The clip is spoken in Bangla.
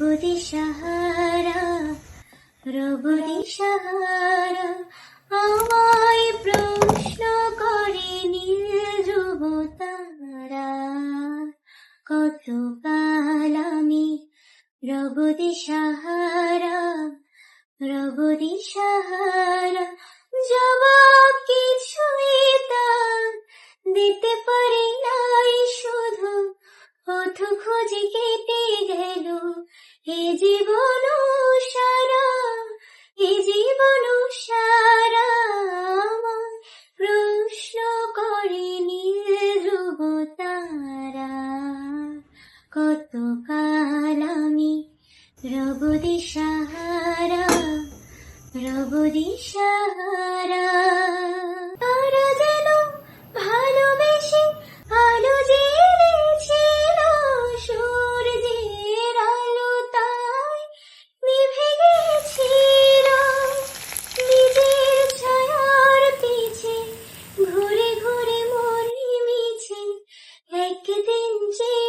দিশাহারা, রব দিশাহারা, আমায় প্রশ্ন করে নীল ধ্রুব তারা। কতকাল আমি রব দিশাহারা, রব দিশাহারা, জবাব কিছুই তার দিতে পারি নাই, শুধু পথ খুঁজে কেটে গেল এ জীবন সারা, এ জীবন সারা। আমায় প্রশ্ন করে নীল ধ্রুব তারা। কতকাল আমি রব দিশাহারা, রব দিশাহারা। তারা যেন ভালোবেসে আলো জ্বেলেছিল, সূর্যের আলো তাই নিভে গেছিল। নিজের ছায়ার পিছে ঘুরে ঘুরে মরি মিছে, একদিন যে